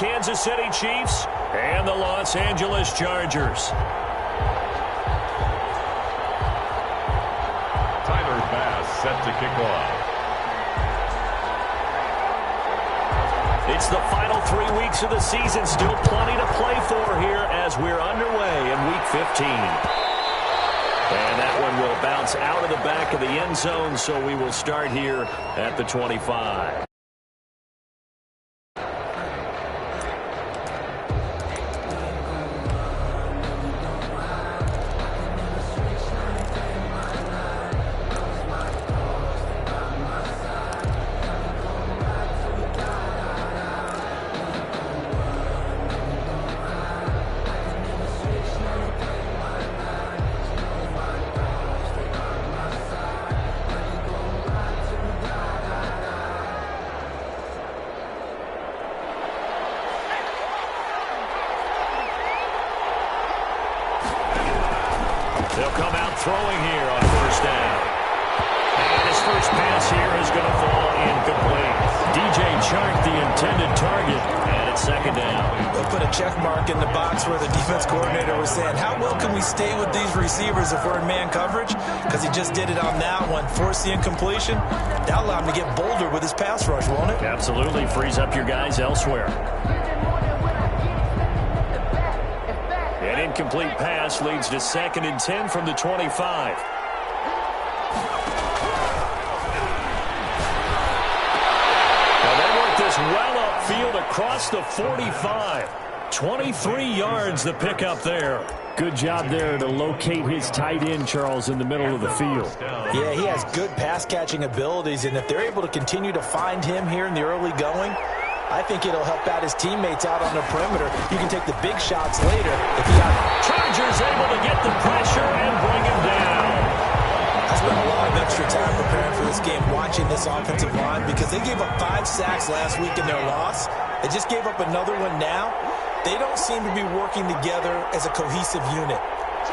Kansas City Chiefs and the Los Angeles Chargers. Tyler Bass set to kick off. It's the final 3 weeks of the season. Still plenty to play for here as we're underway in Week 15. And that one will bounce out of the back of the end zone, so we will start here at the 25. They'll come out throwing here on first down. And his first pass here is going to fall incomplete. DJ Chark, the intended target, and it's second down. They'll put a check mark in the box where the defense coordinator was saying, how well can we stay with these receivers if we're in man coverage? Because he just did it on that one. Force the incompletion. That'll allow him to get bolder with his pass rush, won't it? Absolutely. Frees up your guys elsewhere. An incomplete pass leads to 2nd and 10 from the 25. Now they work this well upfield across the 45. 23 yards the pickup there. Good job there to locate his tight end, Charles, in the middle of the field. Yeah, he has good pass-catching abilities, and if they're able to continue to find him here in the early going, I think it'll help out his teammates out on the perimeter. You can take the big shots later. If he got Chargers able to get the pressure and bring him down. I spent a lot of extra time preparing for this game watching this offensive line because they gave up 5 sacks last week in their loss. They just gave up another one now. They don't seem to be working together as a cohesive unit.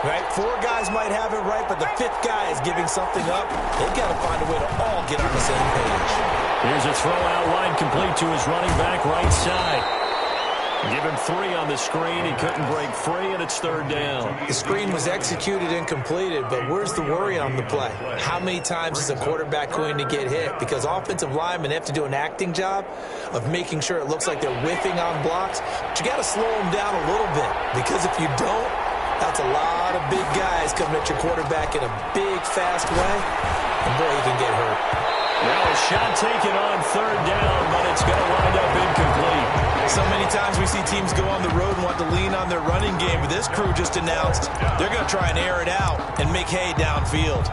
Right? 4 guys might have it right, but the 5th guy is giving something up. They've got to find a way to all get on the same page. Here's a throw out wide complete to his running back right side. Give him 3 on the screen. He couldn't break free, and it's 3rd down. The screen was executed and completed, but where's the worry on the play? How many times is a quarterback going to get hit? Because offensive linemen have to do an acting job of making sure it looks like they're whiffing on blocks. But you got to slow them down a little bit, because if you don't, that's a lot of big guys coming at your quarterback in a big, fast way, and boy, he can get hurt. Now a shot taken on 3rd down, but it's going to wind up incomplete. So many times we see teams go on the road and want to lean on their running game, but this crew just announced they're going to try and air it out and make hay downfield.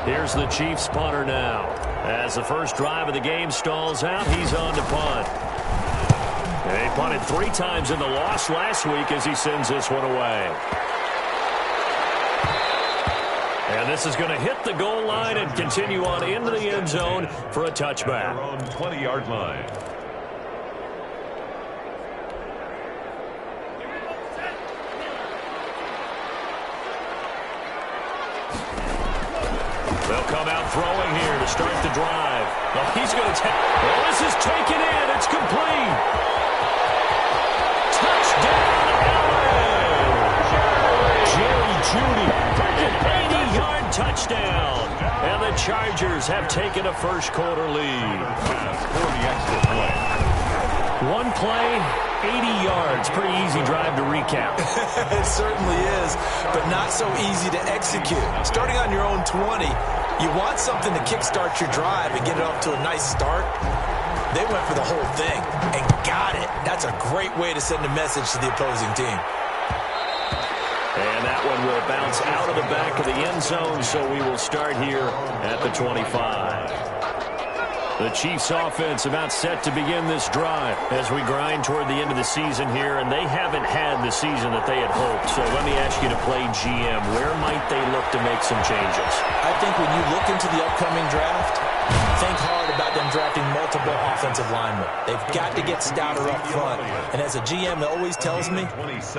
Here's the Chiefs punter now. As the first drive of the game stalls out, he's on to punt. They punted 3 times in the loss last week as he sends this one away. And this is going to hit the goal line and continue on into the end zone for a touchback. Their own 20-yard line. They'll come out throwing here to start the drive. Oh, he's going to take. Well, this is taken in. It's complete. Judy, an 80-yard touchdown. And the Chargers have taken a first-quarter lead. For the extra play. 1 play, 80 yards. Pretty easy drive to recap. It certainly is, but not so easy to execute. Starting on your own 20, you want something to kickstart your drive and get it off to a nice start. They went for the whole thing and got it. That's a great way to send a message to the opposing team. And that one will bounce out of the back of the end zone, so we will start here at the 25. The Chiefs offense about set to begin this drive as we grind toward the end of the season here, and they haven't had the season that they had hoped. So let me ask you to play GM. Where might they look to make some changes? I think when you look into the upcoming draft, think hard about them drafting multiple offensive linemen. They've got to get stouter up front. And as a GM always tells me,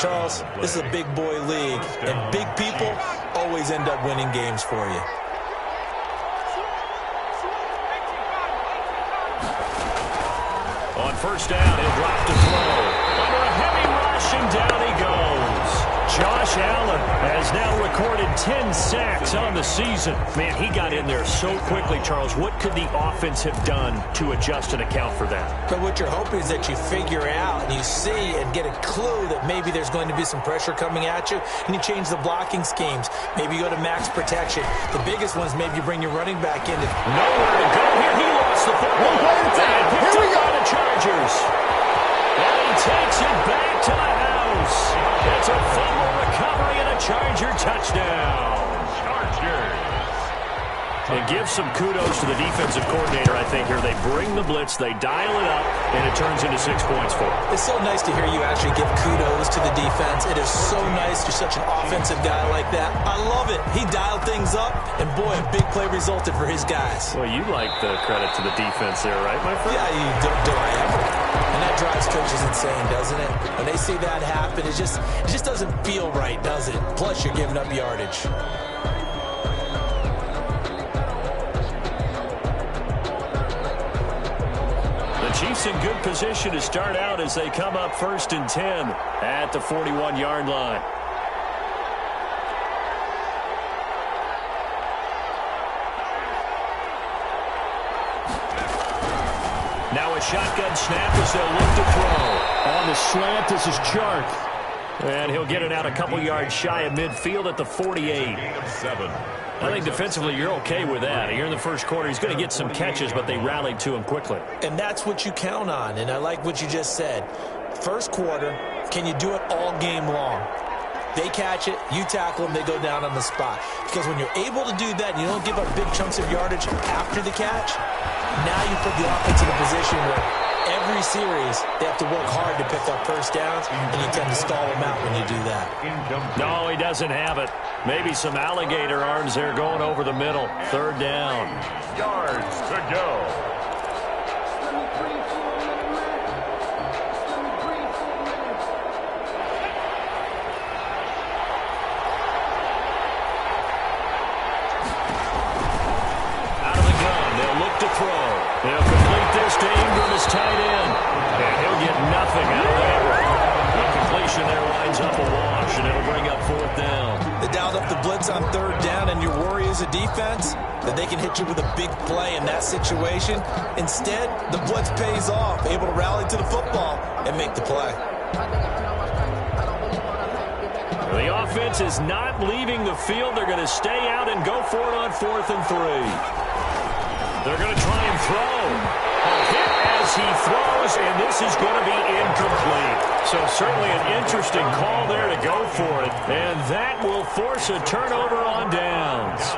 Charles, this is a big boy league, and big people always end up winning games for you. On first down, he'll drop to throw. Under a heavy rush, and down he goes. Josh Allen has now recorded 10 sacks on the season. Man, he got in there so quickly, Charles. What could the offense have done to adjust and account for that? But what you're hoping is that you figure out and you see and get a clue that maybe there's going to be some pressure coming at you, and you change the blocking schemes. Maybe you go to max protection. The biggest one is maybe you bring your running back in. Nowhere to go here. He lost the football. And picked up by the Chargers. And he takes it back to the house. It's a fumble recovery and a Charger touchdown. Chargers. And give some kudos to the defensive coordinator, I think, here. They bring the blitz, they dial it up, and it turns into 6 points for them. It's so nice to hear you actually give kudos to the defense. It is so nice. You're such an offensive guy like that. I love it. He dialed things up, and boy, a big play resulted for his guys. Well, you like the credit to the defense there, right, my friend? Yeah, do I ever. And that drives coaches insane, doesn't it? When they see that happen, it just doesn't feel right, does it? Plus, you're giving up yardage. Chiefs in good position to start out as they come up 1st and 10 at the 41-yard line. Now a shotgun snap as they'll look to throw. On the slant, this is Chark. And he'll get it out a couple yards shy of midfield at the 48. Gain of 7. I think defensively you're okay with that. Here in the first quarter, he's going to get some catches, but they rallied to him quickly. And that's what you count on, and I like what you just said. First quarter, can you do it all game long? They catch it, you tackle them, they go down on the spot. Because when you're able to do that and you don't give up big chunks of yardage after the catch, now you put the offense in a position where every series they have to work hard to pick up first downs, and you tend to stall them out when you do that. No, he doesn't have it. Maybe some alligator arms there going over the middle. 3rd down. Yards to go. They'll complete this to Ingram as tight end. And he'll get nothing out of that one. The completion there winds up a wash, and it'll bring up 4th down. They dialed up the blitz on 3rd down, and your worry as a defense that they can hit you with a big play in that situation. Instead, the blitz pays off, able to rally to the football and make the play. The offense is not leaving the field. They're going to stay out and go for it on 4th and 3. They're going to try and throw. A hit as he throws, and this is going to be incomplete. So certainly an interesting call there to go for it, and that will force a turnover on downs.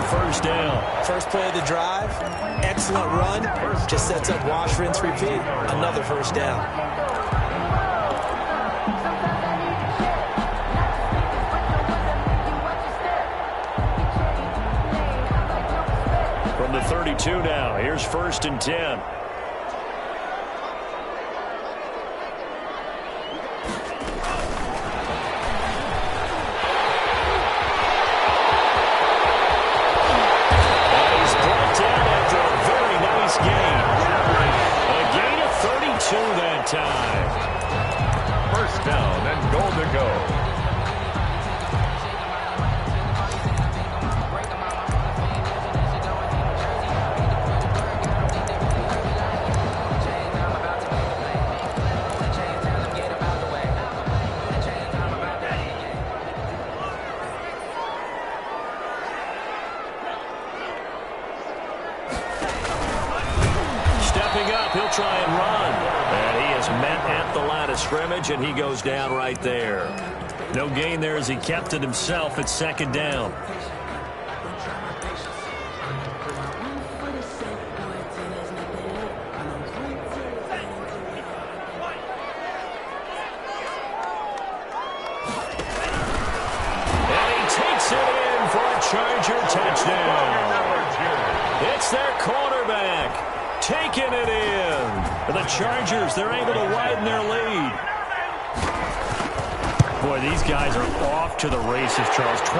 First down. First play of the drive, excellent run, just sets up wash, rinse, repeat. Another first down. From the 32 now, here's 1st and 10. First down and goal to go. Stepping up, he'll try and run. And he is met at the line of scrimmage, and he goes down right there. No gain there as he kept it himself at 2nd down. in for a Charger touchdown. It's their quarterback taking it in. The Chargers, they're able to widen their lead. Boy, these guys are off to the races, Charles. 20-0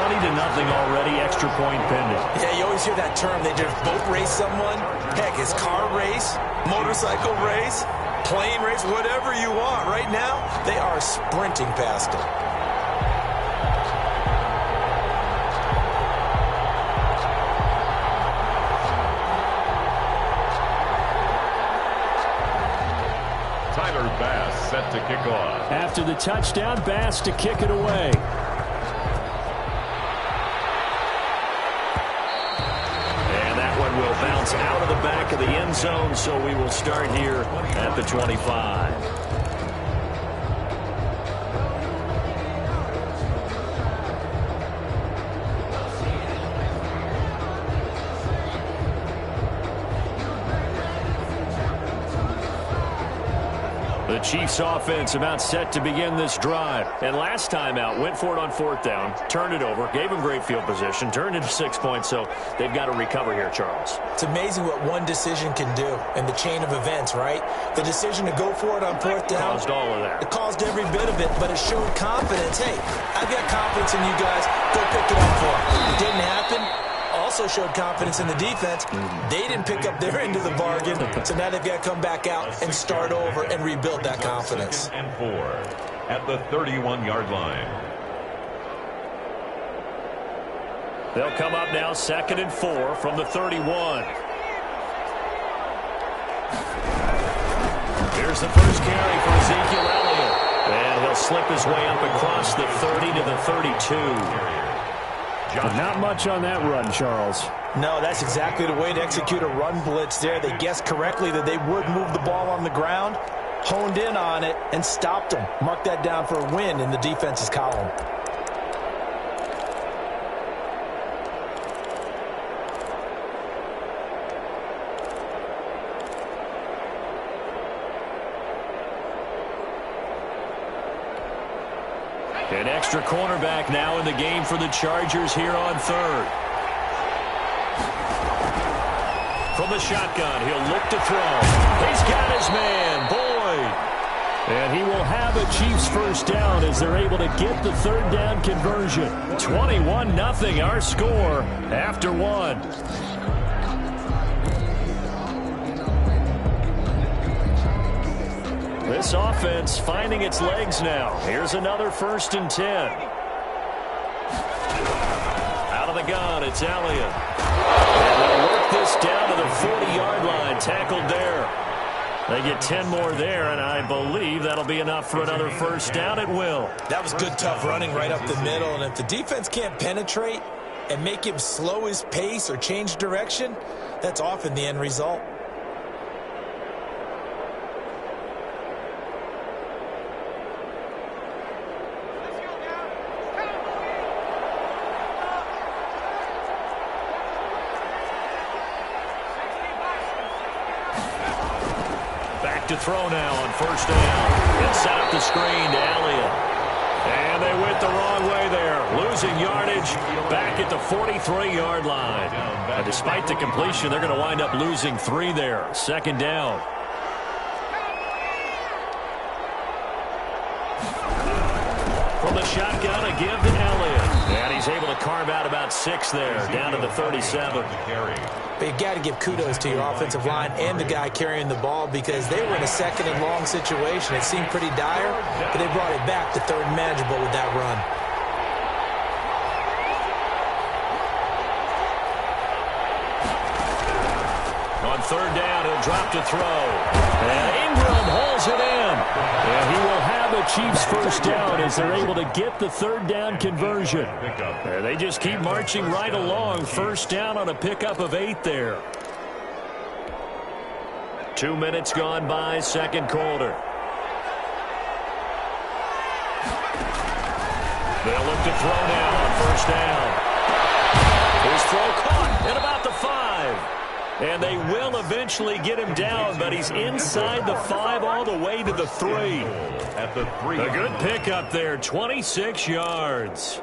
already, extra point pending. Yeah, you always hear that term. They just boat race someone. Heck, it's car race, motorcycle race, plane race, whatever you want. Right now, they are sprinting past it. Bass set to kick off. After the touchdown, Bass to kick it away. And that one will bounce out of the back of the end zone, so we will start here at the 25. The Chiefs offense about set to begin this drive. And last time out, went for it on 4th down, turned it over, gave them great field position, turned into 6 points, so they've got to recover here, Charles. It's amazing what one decision can do in the chain of events, right? The decision to go for it on 4th down. Caused all of that. It caused every bit of it, but it showed confidence. Hey, I've got confidence in you guys. Go pick it up for it. It didn't happen. Also showed confidence in the defense. They didn't pick up their end of the bargain, so now they've got to come back out and start over and rebuild that confidence. 2nd and 4 at the 31-yard line. They'll come up now 2nd and 4 from the 31. Here's the first carry for Ezekiel Elliott. And he'll slip his way up across the 30 to the 32. Not much on that run, Charles. No, that's exactly the way to execute a run blitz there. They guessed correctly that they would move the ball on the ground, honed in on it, and stopped them. Mark that down for a win in the defense's column. An extra cornerback now in the game for the Chargers here on 3rd. From the shotgun, he'll look to throw. He's got his man, Boyd. And he will have a Chiefs first down as they're able to get the 3rd down conversion. 21-0 our score after 1. This offense finding its legs now. Here's another 1st and 10. Out of the gun, it's Elliott. And they'll work this down to the 40-yard line. Tackled there. They get 10 more there, and I believe that'll be enough for another 1st down. It will. That was good, tough running right up the middle. And if the defense can't penetrate and make him slow his pace or change direction, that's often the end result. To throw now on 1st down. And set up the screen to Elliott. And they went the wrong way there. Losing yardage back at the 43-yard line. And despite the completion, they're going to wind up losing 3 there. 2nd down. From the shotgun, a give to Elliott. And he's able to carve out about 6 there, down to the 37. But you got to give kudos to your offensive line and the guy carrying the ball because they were in a 2nd and long situation. It seemed pretty dire, but they brought it back to 3rd and manageable with that run. On 3rd down, he'll drop to throw. And Ingram holds it in. And he will have a Chiefs first down as they're able to get the 3rd down conversion. They just keep marching right along. 1st down on a pickup of 8 there. 2 minutes gone by, 2nd quarter. They'll look to throw now on 1st down. His throw caught at about the 5. And they will eventually get him down, but he's inside the 5 all the way to the 3. At the 3. A good pickup there, 26 yards.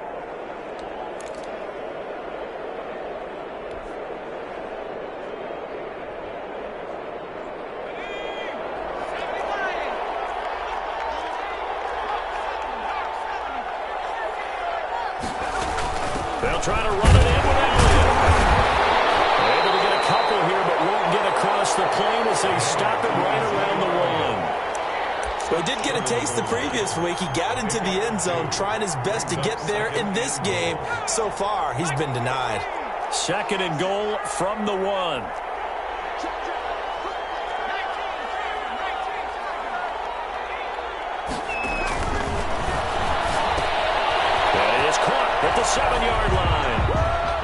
try to run it in with Elliott. They're able to get a couple here, but won't get across the plane as they stop it right around the 1. Well, he did get a taste the previous week. He got into the end zone, trying his best to get there in this game. So far, he's been denied. 2nd and goal from the 1. At the 7-yard line.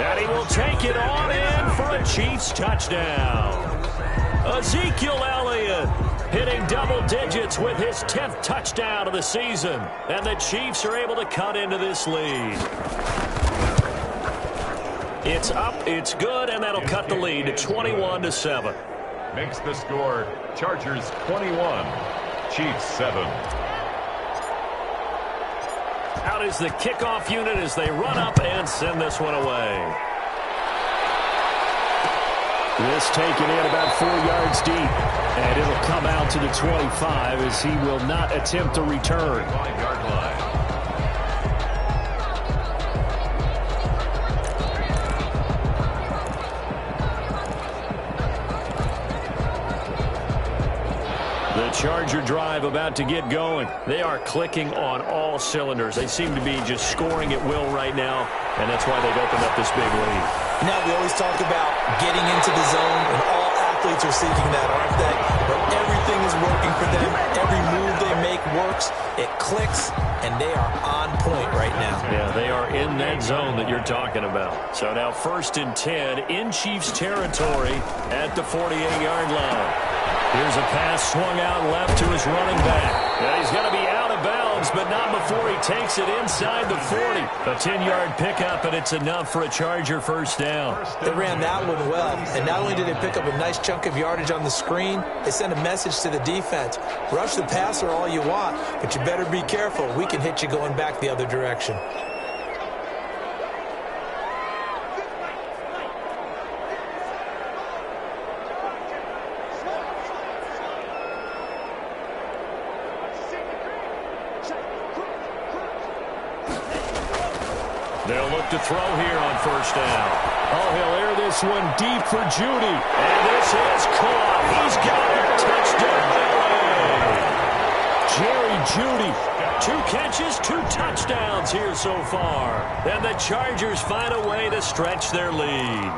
And he will take it on in for a Chiefs touchdown. Ezekiel Elliott hitting double digits with his 10th touchdown of the season. And the Chiefs are able to cut into this lead. It's up, it's good, and that'll cut the lead to 21-7. Makes the score Chargers 21, Chiefs 7. Out is the kickoff unit as they run up and send this one away. This taken in about 4 yards deep. And it'll come out to the 25 as he will not attempt to return. 5-yard line. The Charger drive about to get going. They are clicking on all cylinders. They seem to be just scoring at will right now, and that's why they've opened up this big lead. Now, we always talk about getting into the zone, and all athletes are seeking that, aren't they? But everything is working for them. Every move they make works. It clicks, and they are on point right now. Yeah, they are in that zone that you're talking about. So now 1st and 10 in Chiefs territory at the 48-yard line. Here's a pass swung out left to his running back. Yeah, he's going to be out of bounds, but not before he takes it inside the 40. A 10-yard pickup, and it's enough for a Charger first down. They ran that one well, and not only did they pick up a nice chunk of yardage on the screen, they sent a message to the defense. Rush the passer all you want, but you better be careful. We can hit you going back the other direction. They'll look to throw here on 1st down. Oh, he'll air this one deep for Judy. And this is caught. He's got it. Touchdown, LA. Jerry Judy. 2 catches, 2 touchdowns here so far. And the Chargers find a way to stretch their lead.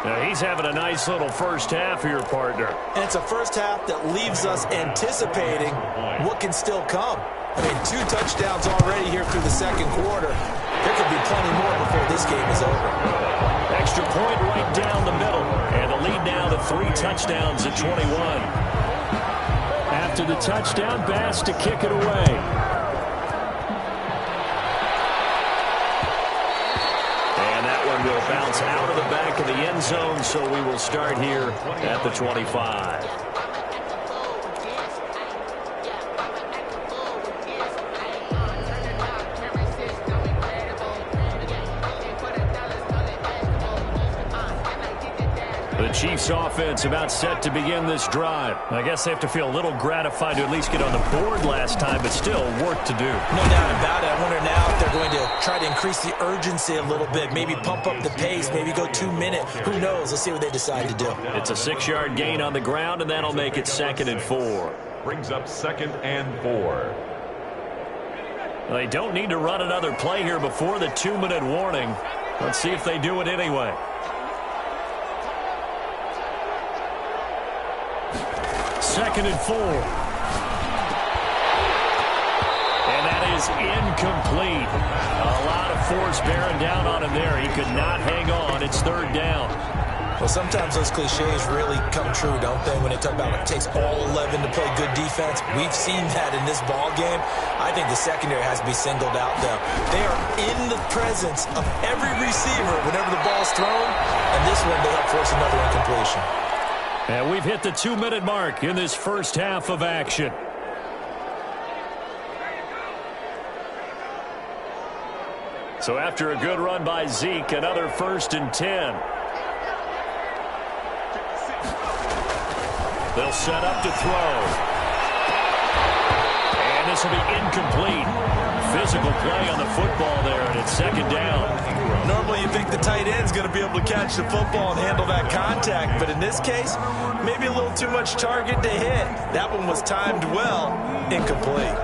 Now, he's having a nice little first half here, partner. And it's a first half that leaves us anticipating what can still come. I mean, 2 touchdowns already here through the 2nd quarter. There could be plenty more before this game is over. Extra point right down the middle. And the lead now to 3 touchdowns at 21. After the touchdown, Bass to kick it away. And that one will bounce out of the back of the end zone, so we will start here at the 25. The Chiefs offense about set to begin this drive. I guess they have to feel a little gratified to at least get on the board last time, but still work to do. No doubt about it. I wonder now if they're going to try to increase the urgency a little bit, maybe pump up the pace, maybe go 2-minute. Who knows? Let's see what they decide to do. It's a 6-yard gain on the ground, and that'll make it 2nd and 4. Brings up 2nd and 4. They don't need to run another play here before the 2-minute warning. Let's see if they do it anyway. 2nd and 4. And that is incomplete. A lot of force bearing down on him there. He could not hang on. It's 3rd down. Well, sometimes those cliches really come true, don't they? When they talk about it takes all 11 to play good defense. We've seen that in this ball game. I think the secondary has to be singled out, though. They are in the presence of every receiver whenever the ball's thrown. And this one, they help force another incompletion. And we've hit the 2-minute mark in this first half of action. So after a good run by Zeke, another 1st and 10. They'll set up to throw. And this will be incomplete. physical play on the football there, and it's second down. Normally you think the tight end's going to be able to catch the football and handle that contact, but in this case, maybe a little too much target to hit. That one was timed well, incomplete.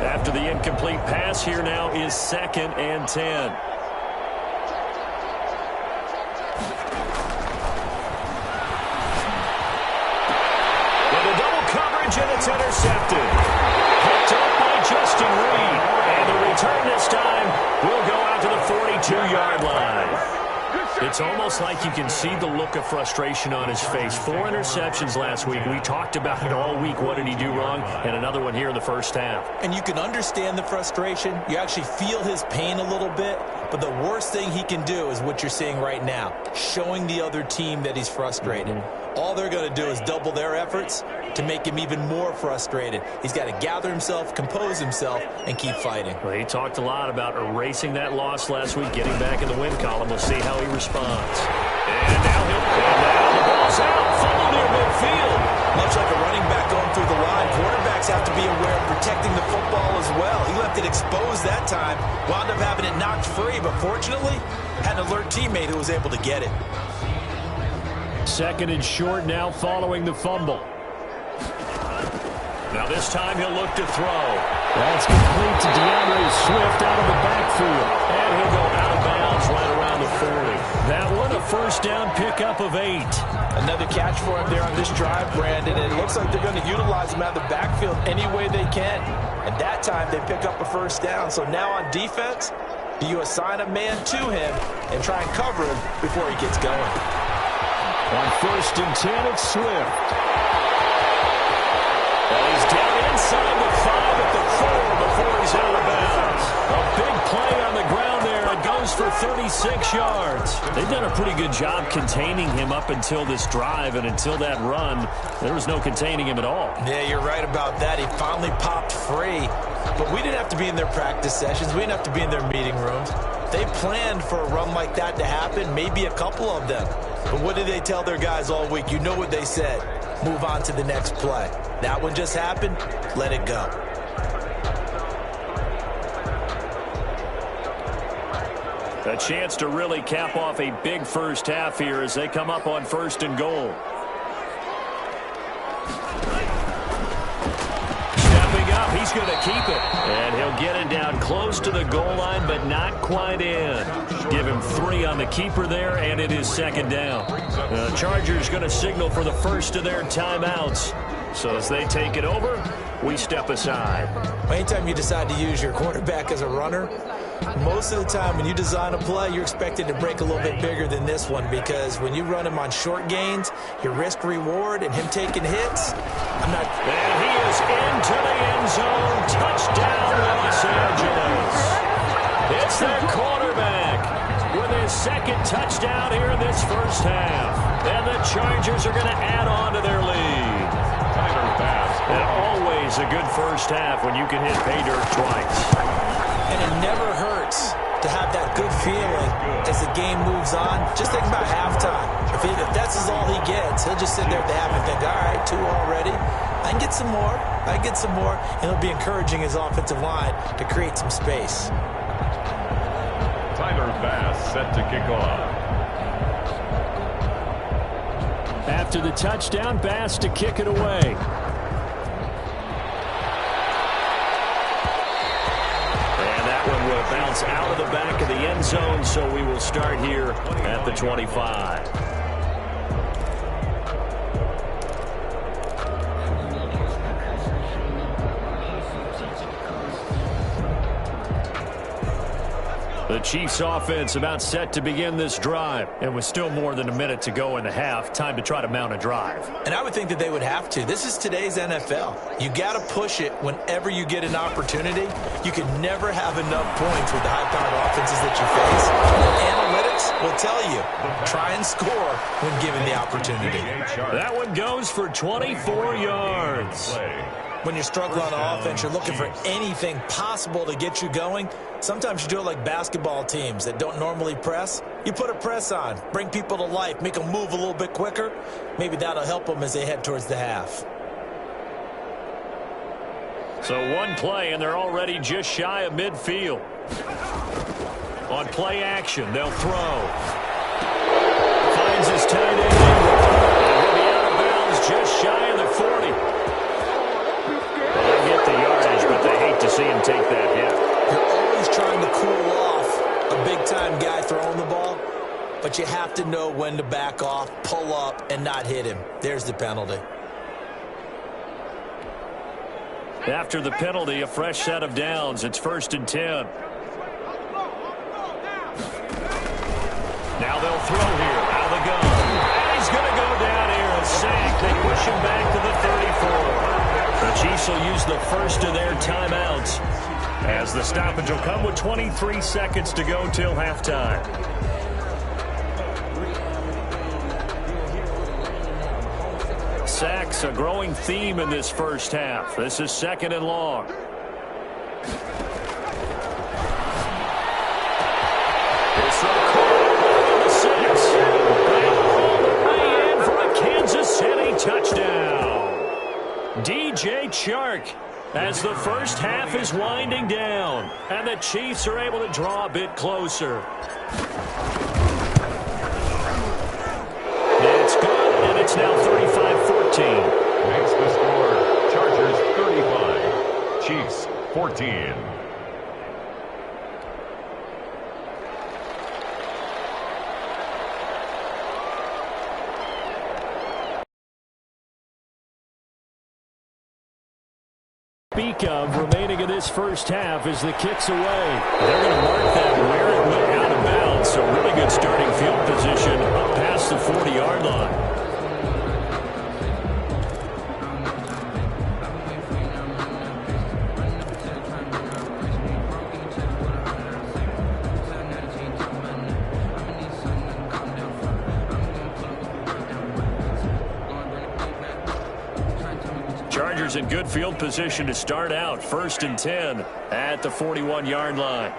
After the incomplete pass, here now is 2nd and 10. And it's intercepted. Picked up by Justin Reed. And the return this time will go out to the 42-yard line. It's almost like you can see the look of frustration on his face. 4 interceptions last week. We talked about it all week. What did he do wrong? And another one here in the first half. And you can understand the frustration. You actually feel his pain a little bit. But the worst thing he can do is what you're seeing right now, showing the other team that he's frustrated. All they're going to do is double their efforts to make him even more frustrated. He's got to gather himself, compose himself, and keep fighting. Well, he talked a lot about erasing that loss last week, getting back in the win column. We'll see how he responds. And now the ball's out, fumble near midfield. Much like a running back going through the line, quarterbacks have to be aware of protecting the football as well. He left it exposed that time, wound up having it knocked free, but fortunately, had an alert teammate who was able to get it. 2nd and short now following the fumble. Now this time he'll look to throw. That's complete to DeAndre Swift out of the backfield. And he'll go out of bounds right around the 40. That one, a first down pickup of 8. Another catch for him there on this drive, Brandon. And it looks like they're going to utilize him out of the backfield any way they can. And that time they pick up a first down. So now on defense, do you assign a man to him and try and cover him before he gets going? On 1st and 10, it's Swift. And he's down inside the 5 at the 4 before he's out of bounds. A big play on the ground there. It goes for 36 yards. They've done a pretty good job containing him up until this drive, and until that run, there was no containing him at all. Yeah, you're right about that. He finally popped free. But we didn't have to be in their practice sessions. We didn't have to be in their meeting rooms. They planned for a run like that to happen, maybe a couple of them. But what did they tell their guys all week? You know what they said. Move on to the next play. That one just happened. Let it go. A chance to really cap off a big first half here as they come up on 1st and goal. Stepping up, he's going to keep it. And he'll get it down close to the goal line, but not quite in. Give him 3 on the keeper there, and it is 2nd down. The Chargers going to signal for the first of their timeouts. So as they take it over, we step aside. Anytime you decide to use your quarterback as a runner, most of the time when you design a play, you're expected to break a little bit bigger than this one, because when you run him on short gains, your risk reward and him taking hits, And he is into the end zone. Touchdown, Los Angeles. It's their quarterback with his 2nd touchdown here in this first half. And the Chargers are going to add on to their lead. And always a good first half when you can hit pay dirt twice. And it never hurts to have that good feeling as the game moves on. Just think about halftime. If that's all he gets, he'll just sit there at the half and think, all right, 2 already. I can get some more. I can get some more. And he'll be encouraging his offensive line to create some space. Tyler Bass set to kick off. After the touchdown, Bass to kick it away. Will bounce out of the back of the end zone, so we will start here at the 25. The Chiefs offense about set to begin this drive. And with still more than a minute to go in the half, time to try to mount a drive. And I would think that they would have to. This is today's NFL. You got to push it whenever you get an opportunity. You can never have enough points with the high-powered offenses that you face. Analytics will tell you, try and score when given the opportunity. That one goes for 24 yards. When you're struggling on offense, you're looking for anything possible to get you going. Sometimes you do it like basketball teams that don't normally press. You put a press on, bring people to life, make them move a little bit quicker. Maybe that'll help them as they head towards the half. So one play, and they're already just shy of midfield. On play action, they'll throw. Finds his tight end. And he'll be out of bounds just shy of the 40. They get the yardage, but they hate to see him take that hit. You're always trying to cool off a big-time guy throwing the ball, but you have to know when to back off, pull up, and not hit him. There's the penalty. After the penalty, a fresh set of downs. It's 1st and 10. Now they'll throw here out of the gun. And he's going to go down here. A sack. They push him back to the 34. The Chiefs will use the first of their timeouts as the stoppage will come with 23 seconds to go till halftime. Sacks, a growing theme in this first half. This is 2nd and long. This will call the 6. And all the way in for a Kansas City touchdown. DJ Chark, as the first half is winding down, and the Chiefs are able to draw a bit closer. It's good, and it's now 35-14. Makes the score. Chargers 35. Chiefs 14. Speak of remaining in this first half as the kick's away. They're going to mark that where it went out of bounds. So really good starting field position up past the 40-yard line. Chargers in good field position to start out. 1st and 10 at the 41-yard line.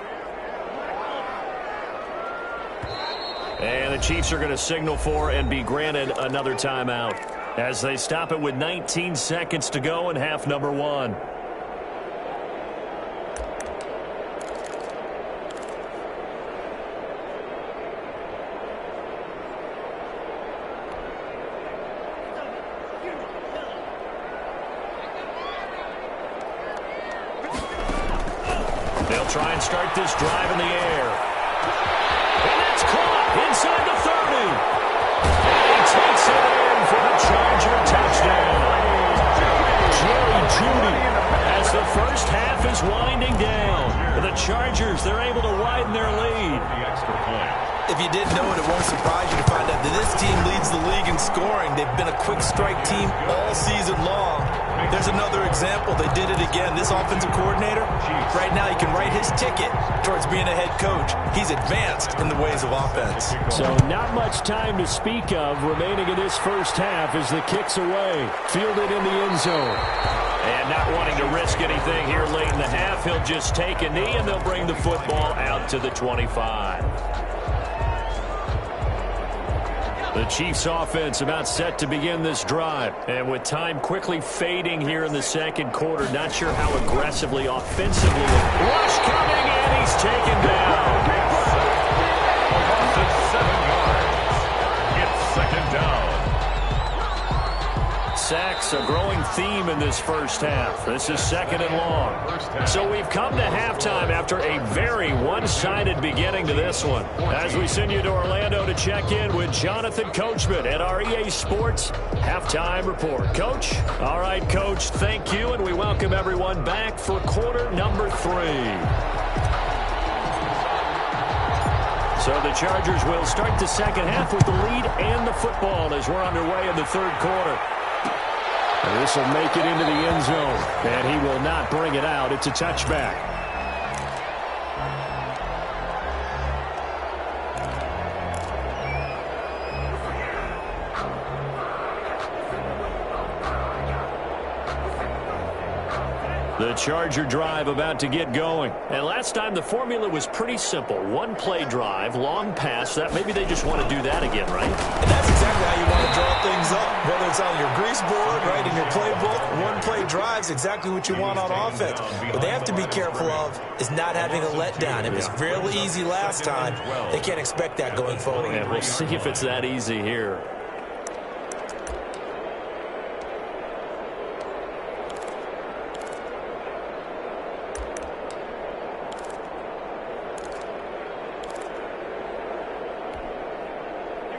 And the Chiefs are going to signal for and be granted another timeout as they stop it with 19 seconds to go in half number 1. They'll try and start this drive in the air. And that's caught inside the 30. And he takes it in for the Charger touchdown. Jerry Jeudy, as the first half is winding down. The Chargers, they're able to widen their lead. The extra point. If you didn't know it, it won't surprise you to find out that this team leads the league in scoring. They've been a quick strike team all season long. There's another example. They did it again. This offensive coordinator, right now he can write his ticket towards being a head coach. He's advanced in the ways of offense. So not much time to speak of remaining in this first half as the kick's away. Fielded in the end zone. And not wanting to risk anything here late in the half, he'll just take a knee and they'll bring the football out to the 25. The Chiefs offense about set to begin this drive. And with time quickly fading here in the second quarter, not sure how aggressively, offensively. Rush coming, and he's taken down. Across the 7 yards. It's 2nd down. Sacks, a growing theme in this first half. This is 2nd and long. So we've come to halftime after a very one-sided beginning to this one. As we send you to Orlando to check in with Jonathan Coachman at our EA Sports Halftime Report. Coach? All right, Coach, thank you, and we welcome everyone back for quarter number 3. So the Chargers will start the second half with the lead and the football as we're underway in the third quarter. And this will make it into the end zone, and he will not bring it out. It's a touchback. The Charger drive about to get going. And last time the formula was pretty simple. One play drive, long pass. That maybe they just want to do that again, right? And that's exactly how you want to draw things up. Whether it's on your grease board, right, in your playbook, one play drive is exactly what you want on offense. What they have to be careful of is not having a letdown. It was really easy last time. They can't expect that going forward. And we'll see if it's that easy here.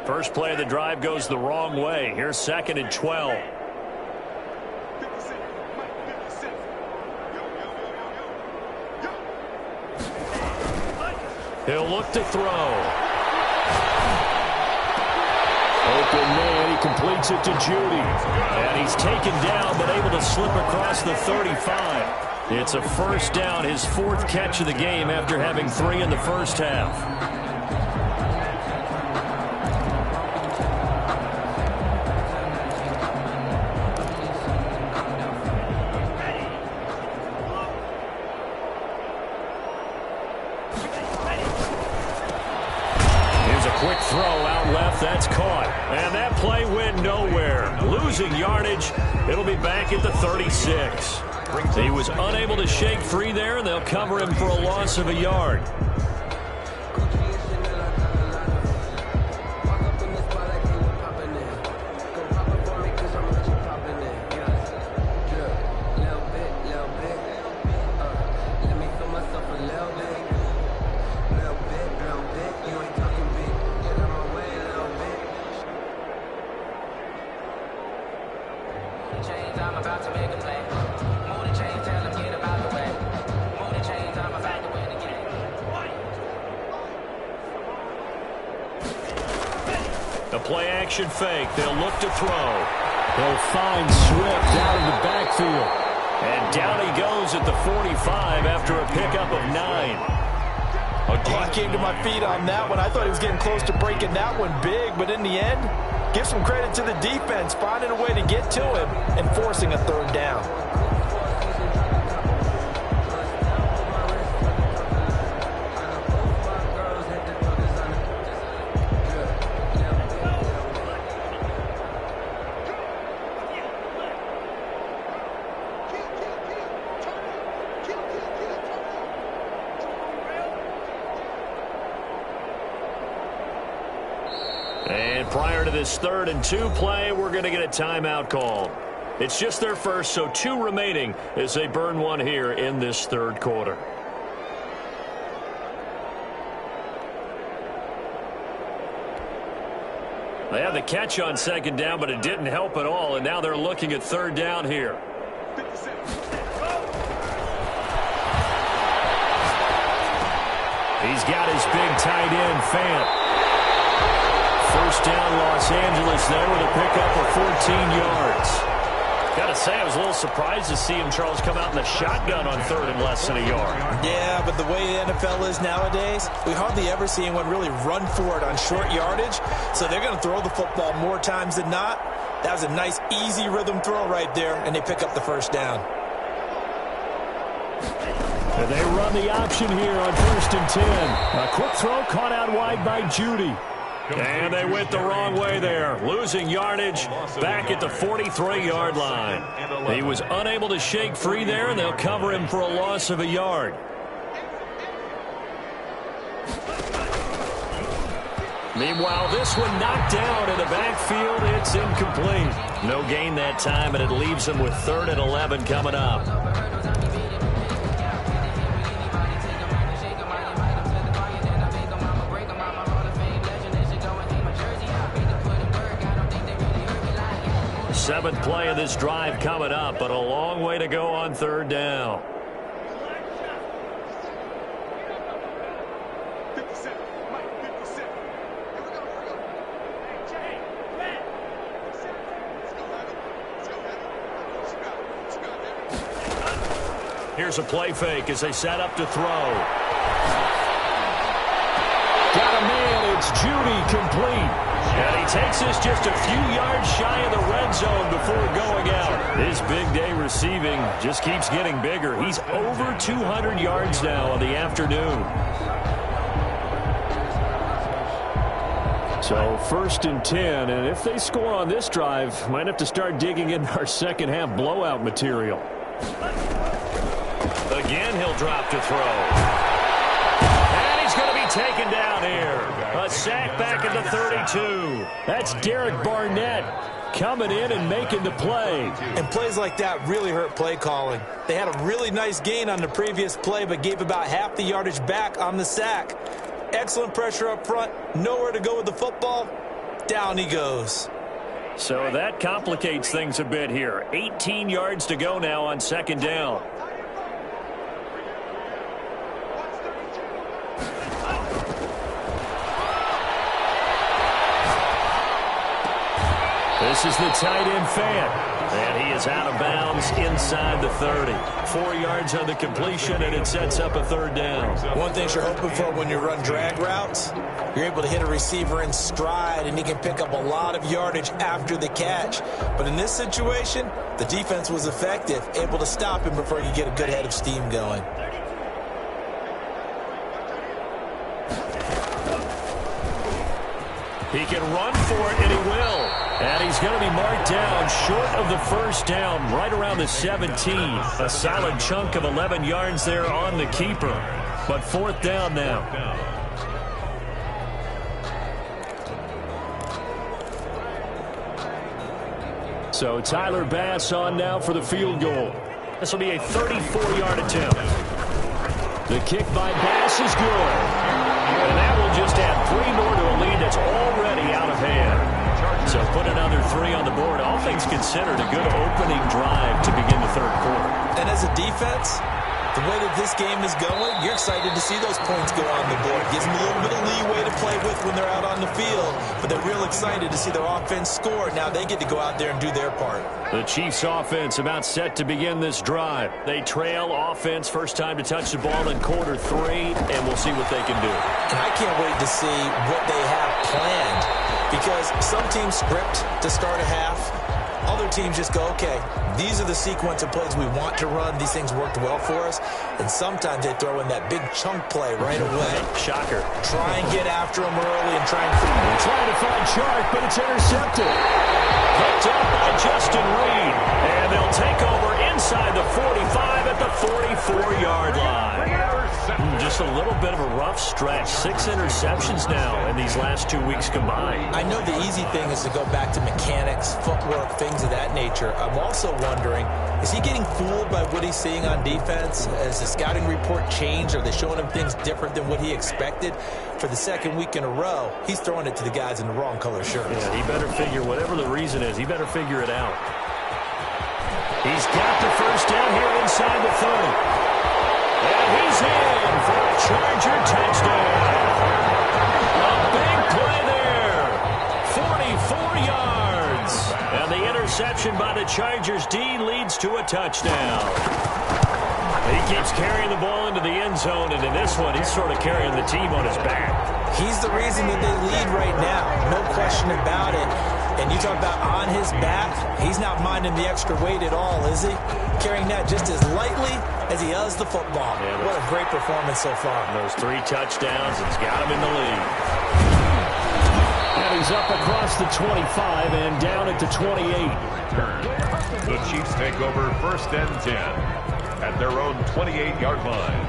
First play of the drive goes the wrong way. Here's 2nd and 12. He'll look to throw. Open man, he completes it to Judy. And he's taken down, but able to slip across the 35. It's a first down, his 4th catch of the game after having 3 in the first half. Quick throw out left, that's caught. And that play went nowhere. Losing yardage, it'll be back at the 36. He was unable to shake free there, and they'll cover him for a loss of a yard. The play-action fake. They'll look to throw. They'll find Swift out of the backfield. And down he goes at the 45 after a pickup of 9. Oh, I came to my feet on that one. I thought he was getting close to breaking that one big, but in the end, give some credit to the defense, finding a way to get to him and forcing a 3rd down. And prior to this 3rd and 2 play, we're going to get a timeout call. It's just their first, so 2 remaining as they burn one here in this 3rd quarter. They had the catch on 2nd down, but it didn't help at all, and now they're looking at 3rd down here. He's got his big tight end, Fant. First down, Los Angeles there with a pickup of 14 yards. Got to say, I was a little surprised to see him, Charles, come out in the shotgun on 3rd and less than a yard. Yeah, but the way the NFL is nowadays, we hardly ever see anyone really run for it on short yardage. So they're going to throw the football more times than not. That was a nice, easy rhythm throw right there, and they pick up the first down. And they run the option here on 1st and 10. A quick throw caught out wide by Judy. And they went the wrong way there. Losing yardage back at the 43-yard line. He was unable to shake free there, and they'll cover him for a loss of a yard. Meanwhile, this one knocked down in the backfield. It's incomplete. No gain that time, and it leaves them with 3rd and 11 coming up. Seventh play of this drive coming up, but a long way to go on 3rd down. Here's a play fake as they set up to throw. Got a man. It's Judy, complete. And he takes us just a few yards shy of the red zone before going out. His big day receiving just keeps getting bigger. He's over 200 yards now on the afternoon. So 1st and 10, and if they score on this drive, might have to start digging in our second half blowout material. Again, he'll drop to throw. And he's going to be taken down here. A sack back at the 32. That's Derek Barnett coming in and making the play. And plays like that really hurt play calling. They had a really nice gain on the previous play, but gave about half the yardage back on the sack. Excellent pressure up front. Nowhere to go with the football. Down he goes. So that complicates things a bit here. 18 yards to go now on 2nd down. This is the tight end fan. And he is out of bounds inside the 30. 4 yards on the completion, and it sets up a 3rd down. One thing you're hoping for when you run drag routes, you're able to hit a receiver in stride, and he can pick up a lot of yardage after the catch. But in this situation, the defense was effective, able to stop him before he could get a good head of steam going. He can run for it, and he will. And he's going to be marked down short of the 1st down, right around the 17. A solid chunk of 11 yards there on the keeper. But 4th down now. So Tyler Bass on now for the field goal. This will be a 34-yard attempt. The kick by Bass is good. And that will just add 3 more to a lead that's already out of hand. So put another 3 on the board. All things considered, a good opening drive to begin the 3rd quarter. And as a defense, the way that this game is going, you're excited to see those points go on the board. Gives them a little bit of leeway to play with when they're out on the field. But they're real excited to see their offense score. Now they get to go out there and do their part. The Chiefs offense about set to begin this drive. They trail offense, first time to touch the ball in quarter 3, and we'll see what they can do. And I can't wait to see what they have planned. Because some teams script to start a half. Other teams just go, okay, these are the sequence of plays we want to run. These things worked well for us. And sometimes they throw in that big chunk play right away. Shocker. Try and get after them early and try and... They're trying to find Chark, but it's intercepted. Picked up by Justin Reed. And they'll take over inside the 45 at the 44-yard line. Just a little bit of a rough stretch. 6 interceptions now in these last 2 weeks combined. I know the easy thing is to go back to mechanics, footwork, things of that nature. I'm also wondering, is he getting fooled by what he's seeing on defense? Has the scouting report changed? Are they showing him things different than what he expected? For the 2nd week in a row, he's throwing it to the guys in the wrong color shirts. Yeah, he better figure, whatever the reason is, he better figure it out. He's got the 1st down here inside the 30. And he's in for a Charger touchdown. A big play there. 44 yards. And the interception by the Chargers D leads to a touchdown. He keeps carrying the ball into the end zone, and in this one, he's sort of carrying the team on his back. He's the reason that they lead right now. No question about it. And you talk about on his back, he's not minding the extra weight at all, is he? Carrying that just as lightly as he does the football. Yeah, what a great performance so far. Those 3 touchdowns, it's got him in the lead. And he's up across the 25 and down at the 28. The Chiefs take over 1st and 10 at their own 28-yard line.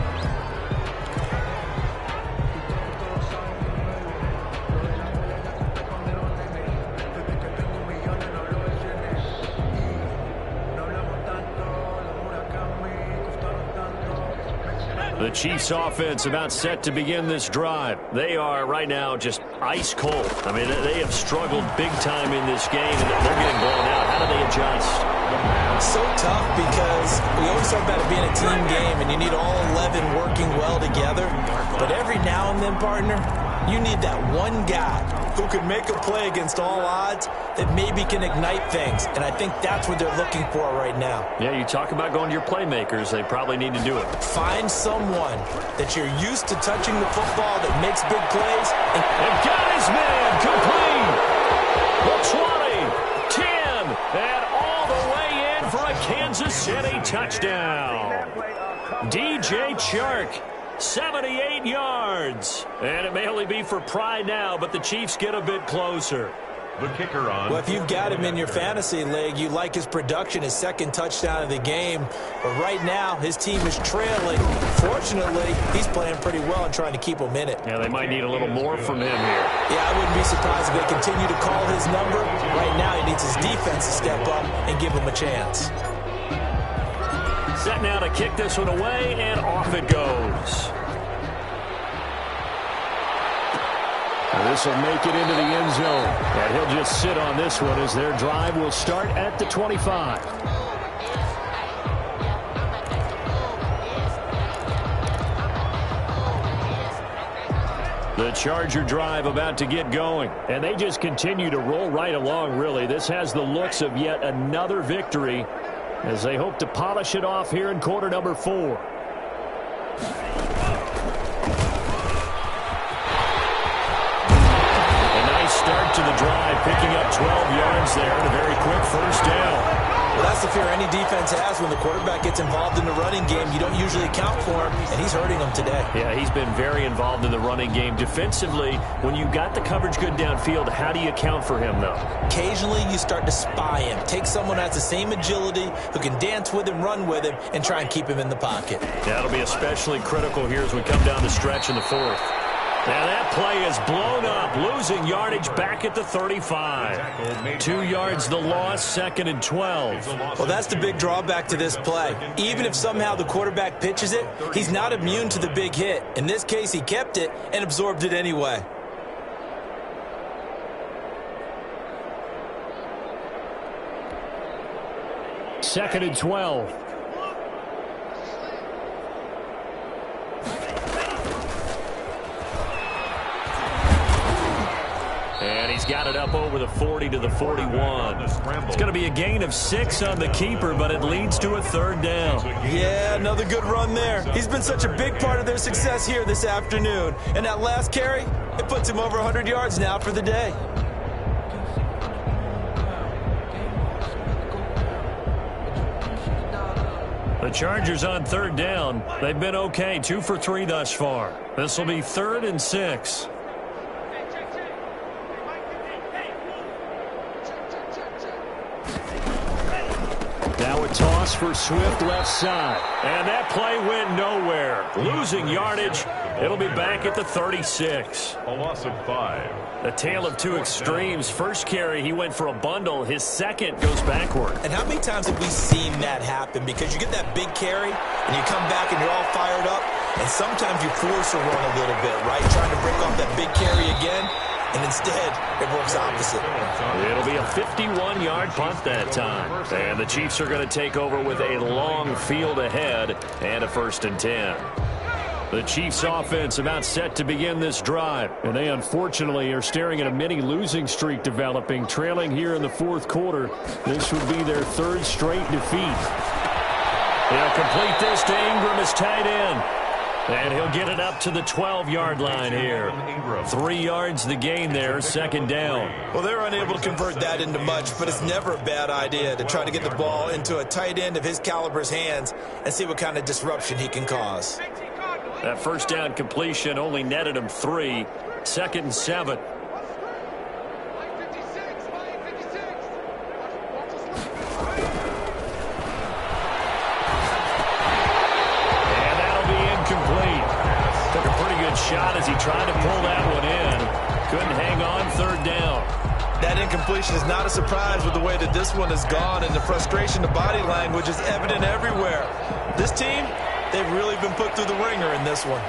The Chiefs offense about set to begin this drive. They are right now just ice cold. I mean, they have struggled big time in this game, and they're getting blown out. How do they adjust? So tough because we always talk about it being a team game, and you need all 11 working well together. But every now and then, partner, You need that one guy who can make a play against all odds that maybe can ignite things, and I think that's what they're looking for right now. Yeah, you talk about going to your playmakers. They probably need to do it. Find someone that you're used to touching the football that makes big plays. And got his man complete. The 20, 10, and all the way in for a Kansas City touchdown. DJ Chark. 78 yards. And it may only be for pride now, but the Chiefs get a bit closer. The kicker on. Well, if you've got him in your fantasy league, you like his production, his second touchdown of the game. But right now, his team is trailing. Fortunately, he's playing pretty well and trying to keep them in it. Yeah, they might need a little more from him here. Yeah, I wouldn't be surprised if they continue to call his number. Right now, he needs his defense to step up and give him a chance. Set now to kick this one away, and off it goes. This will make it into the end zone. And he'll just sit on this one as their drive will start at the 25. The Charger drive about to get going. And they just continue to roll right along, really. This has the looks of yet another victory as they hope to polish it off here in quarter number 4. Start to the drive, picking up 12 yards there and a very quick first down. Well, that's the fear any defense has when the quarterback gets involved in the running game. You don't usually account for him, and he's hurting them today. Yeah, he's been very involved in the running game. Defensively, when you got the coverage good downfield, how do you account for him, though? Occasionally, you start to spy him. Take someone that has the same agility, who can dance with him, run with him, and try and keep him in the pocket. That'll be especially critical here as we come down the stretch in the 4th. Now that play is blown up, losing yardage back at the 35. 2 yards the loss, 2nd and 12. Well, that's the big drawback to this play. Even if somehow the quarterback pitches it, he's not immune to the big hit. In this case, he kept it and absorbed it anyway. Second and 12. And he's got it up over the 40 to the 41. It's going to be a gain of 6 on the keeper, but it leads to a 3rd down. Yeah, another good run there. He's been such a big part of their success here this afternoon. And that last carry, it puts him over 100 yards now for the day. The Chargers on 3rd down. They've been okay, 2 for 3 thus far. This will be 3rd and 6. Now a toss for Swift left side. And that play went nowhere. Losing yardage. It'll be back at the 36. A loss of 5. A tale of two extremes. First carry, he went for a bundle. His second goes backward. And how many times have we seen that happen? Because you get that big carry, and you come back and you're all fired up, and sometimes you force a run a little bit, right? Trying to break off that big carry again, and instead, it works opposite. It'll be a 51-yard punt that time. And the Chiefs are going to take over with a long field ahead and a 1st and 10. The Chiefs offense about set to begin this drive. And they unfortunately are staring at a mini losing streak developing, trailing here in the 4th quarter. This would be their 3rd straight defeat. They'll complete this to Ingram as tight end. And he'll get it up to the 12-yard line here. 3 yards the gain there, 2nd down. Well, they're unable to convert that into much, but it's never a bad idea to try to get the ball into a tight end of his caliber's hands and see what kind of disruption he can cause. That 1st down completion only netted him 3. 2nd and 7. Took a pretty good shot as he tried to pull that one in. Couldn't hang on 3rd down. That incompletion is not a surprise with the way that this one has gone, and the frustration, the body language is evident everywhere. This team, they've really been put through the ringer in this one.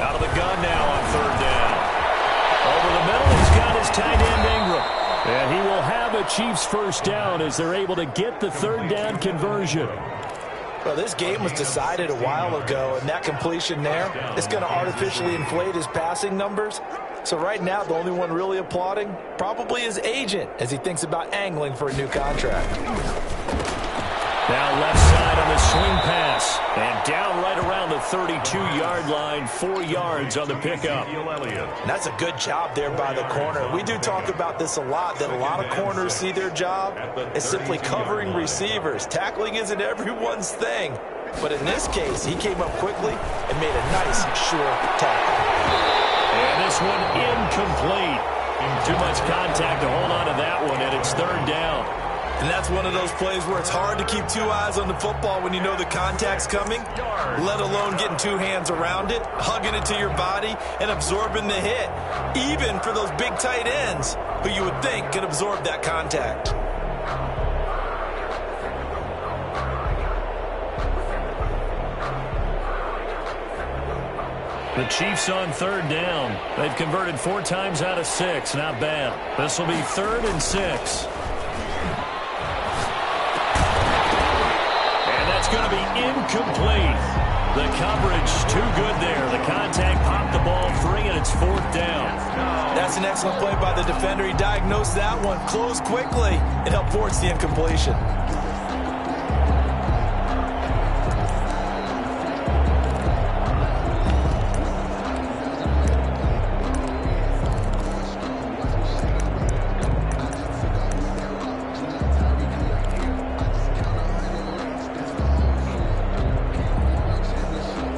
Out of the gun now on 3rd down. Over the middle, he's got his tight end Ingram. And he will have a Chiefs 1st down as they're able to get the 3rd down conversion. Well, this game was decided a while ago, and that completion there is going to artificially inflate his passing numbers. So right now, the only one really applauding probably his agent as he thinks about angling for a new contract. Now left side on the swing pass. And down right around the 32-yard line, 4 yards on the pickup. And that's a good job there by the corner. We do talk about this a lot, that a lot of corners see their job as simply covering receivers. Tackling isn't everyone's thing. But in this case, he came up quickly and made a nice, sure tackle. And this one incomplete. Too much contact to hold on to that one, and it's third down. And that's one of those plays where it's hard to keep 2 eyes on the football when you know the contact's coming, let alone getting 2 hands around it, hugging it to your body, and absorbing the hit, even for those big tight ends who you would think could absorb that contact. The Chiefs on third down. They've converted 4 times out of 6. Not bad. This will be 3rd and 6. Going to be incomplete. The coverage too good there. The contact popped the ball free, and it's 4th down. That's an excellent play by the defender. He diagnosed that one, closed quickly, and helped force the incompletion.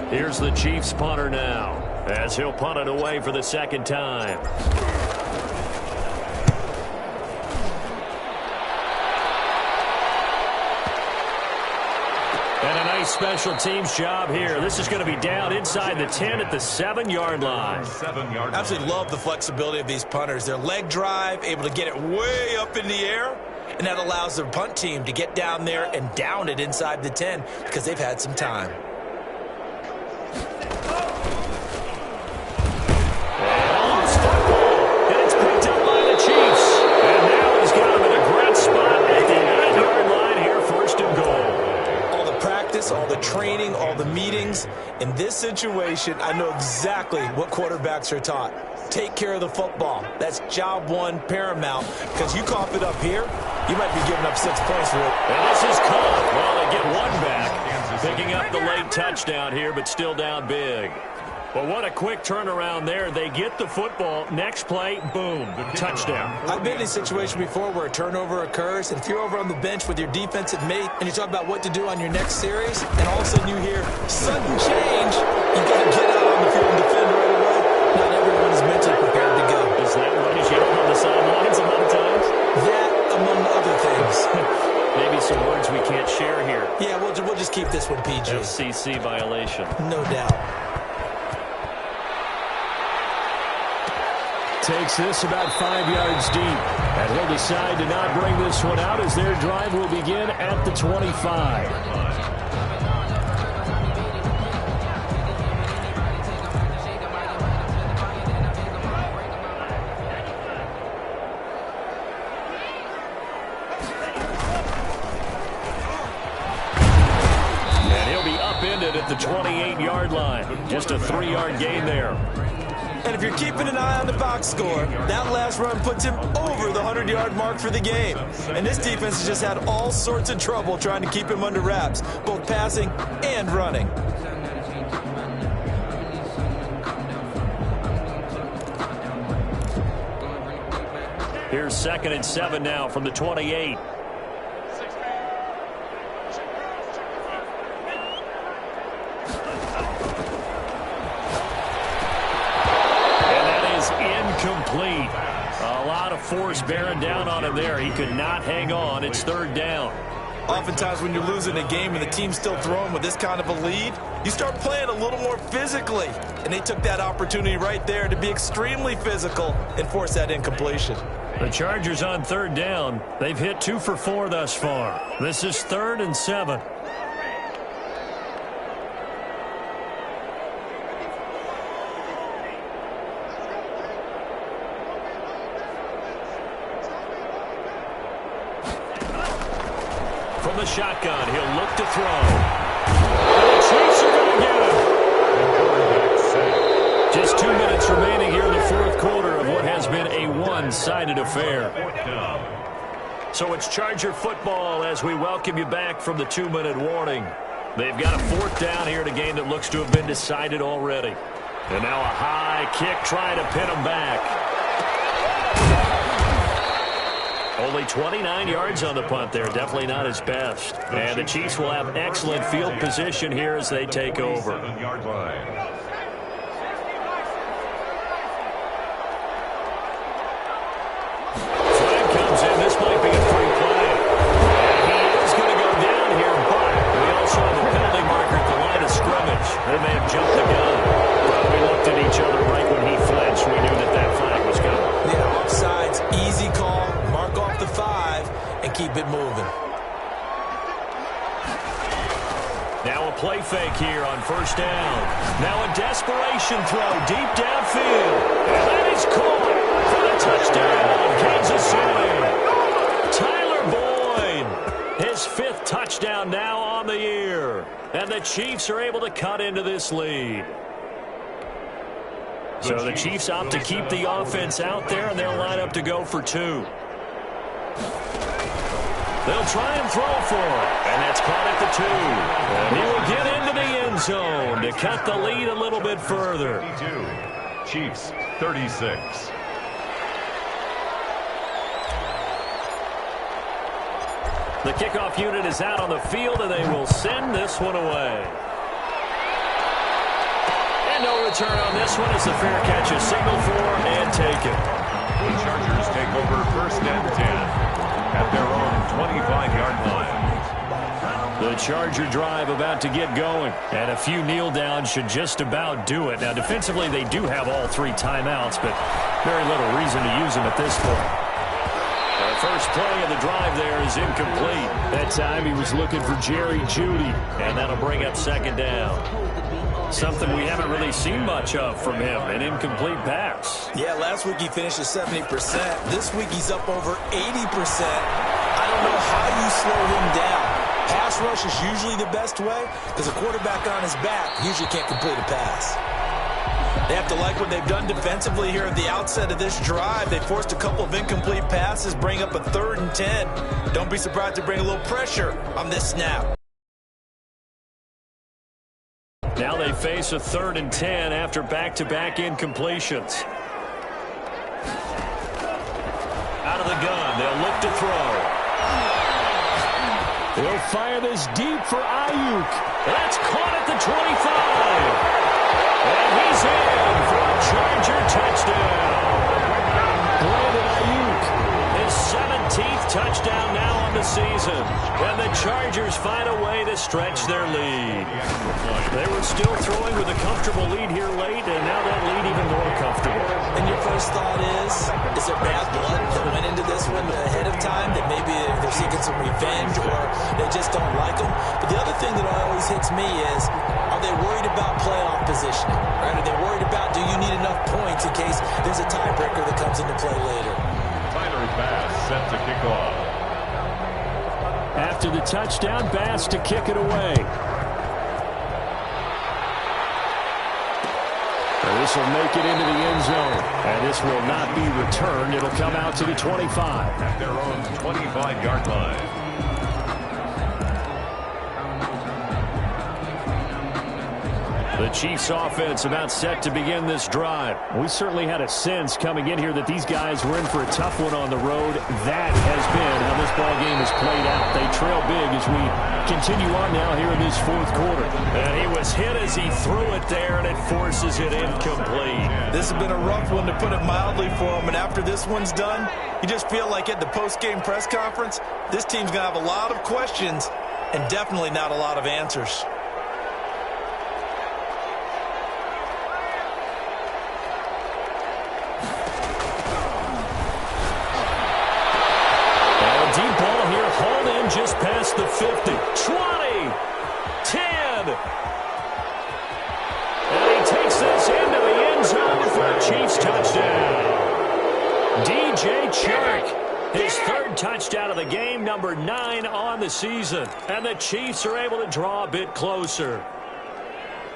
Here's the Chiefs punter now, as he'll punt it away for the 2nd time. And a nice special teams job here. This is going to be down inside the 10 at the 7-yard line. I absolutely love the flexibility of these punters. Their leg drive, able to get it way up in the air, and that allows their punt team to get down there and down it inside the 10 because they've had some time. All the training, all the meetings. In this situation, I know exactly what quarterbacks are taught. Take care of the football. That's job one, paramount. Because you cough it up here, you might be giving up 6 points for it. And this is caught. Well, they get one back. Picking up the late touchdown here, but still down big. Well, what a quick turnaround there. They get the football. Next play, boom, touchdown. I've been in a situation before where a turnover occurs, and if you're over on the bench with your defensive mate and you talk about what to do on your next series, and all of a sudden you hear sudden change, you got to get out on the field and defend right away. Not everyone is mentally prepared to go. Is that what he's yelling on the sidelines a lot of times? That, among other things. Maybe some words we can't share here. Yeah, we'll just keep this one PG. FCC violation. No doubt. Takes this about 5 yards deep. And he'll decide to not bring this one out as their drive will begin at the 25. And he'll be upended at the 28-yard line. Just a 3-yard gain there. And if you're keeping an eye on the box score, that last run puts him over the 100-yard mark for the game. And this defense has just had all sorts of trouble trying to keep him under wraps, both passing and running. Here's 2nd and 7 now from the 28. Complete. A lot of force bearing down on him there. He could not hang on. It's 3rd down. Oftentimes when you're losing a game and the team's still throwing with this kind of a lead, you start playing a little more physically. And they took that opportunity right there to be extremely physical and force that incompletion. The Chargers on 3rd down. They've hit 2 for 4 thus far. This is 3rd and 7. From the shotgun, he'll look to throw. one-sided affair. So it's Charger football as we welcome you back from the 2-minute warning. They've got a 4th down here in a game that looks to have been decided already. And now a high kick trying to pin them back. Only 29 yards on the punt there. Definitely not his best. And the Chiefs will have excellent field position here as they take over. Flag comes in. This might be a free play. And he is going to go down here, but we also have a penalty marker at the line of scrimmage. They may have jumped the gun. But we looked at each other right when he flinched. We knew that that flag was coming. Yeah, offsides, easy call. Mark off the 5 and keep it moving. Now a play fake here on 1st down. Now a desperation throw deep downfield. And that is caught for the touchdown, Kansas City. Tyler Boyd, his 5th touchdown now on the year. And the Chiefs are able to cut into this lead. So the Chiefs opt to keep the offense out there, and they'll line up to go for 2. They'll try and throw for it, and that's caught at the 2. And he will get into the end zone to cut the lead a little bit further. Chiefs 36. The kickoff unit is out on the field, and they will send this one away. And no return on this one as the fair catch is signaled for and taken. The Chargers take over 1st and 10 at their own 25-yard line. The Charger drive about to get going, and a few kneel downs should just about do it. Now, defensively, they do have all 3 timeouts, but very little reason to use them at this point. The first play of the drive there is incomplete. That time he was looking for Jerry Jeudy, and that'll bring up 2nd down. Something we haven't really seen much of from him, an incomplete pass. Yeah, last week he finished at 70%. This week he's up over 80%. I don't know how you slow him down. Pass rush is usually the best way because a quarterback on his back usually can't complete a pass. They have to like what they've done defensively here at the outset of this drive. They forced a couple of incomplete passes, bring up a 3rd and 10. Don't be surprised to bring a little pressure on this snap. Now they face a 3rd and 10 after back-to-back incompletions. Out of the gun, they'll look to throw. They'll fire this deep for Ayuk. That's caught at the 25. And he's in for a Charger touchdown. Brandon Ayuk, his 17th touchdown now on the season. And the Chargers find a way to stretch their lead. They were still throwing with a comfortable lead here late, and now that lead even more comfortable. And your first thought is there bad blood that went into this one ahead of time, that maybe they're seeking some revenge or they just don't like them? But the other thing that always hits me is, are they worried about playoff positioning? Right? Are they worried about, do you need enough points in case there's a tiebreaker that comes into play later? Tyler Bass set to kick off. After the touchdown, Bass to kick it away. This will make it into the end zone. And this will not be returned. It'll come out to the 25. At their own 25-yard line. The Chiefs offense about set to begin this drive. We certainly had a sense coming in here that these guys were in for a tough one on the road. That has been how this ball game has played out. They trail big as we continue on now here in this 4th quarter. And he was hit as he threw it there, and it forces it incomplete. This has been a rough one, to put it mildly, for him. And after this one's done, you just feel like at the post-game press conference, this team's going to have a lot of questions and definitely not a lot of answers. Just past the 50, 20, 10. And he takes this into the end zone for a Chiefs touchdown. DJ Chark, his 3rd touchdown of the game, number 9 on the season. And the Chiefs are able to draw a bit closer.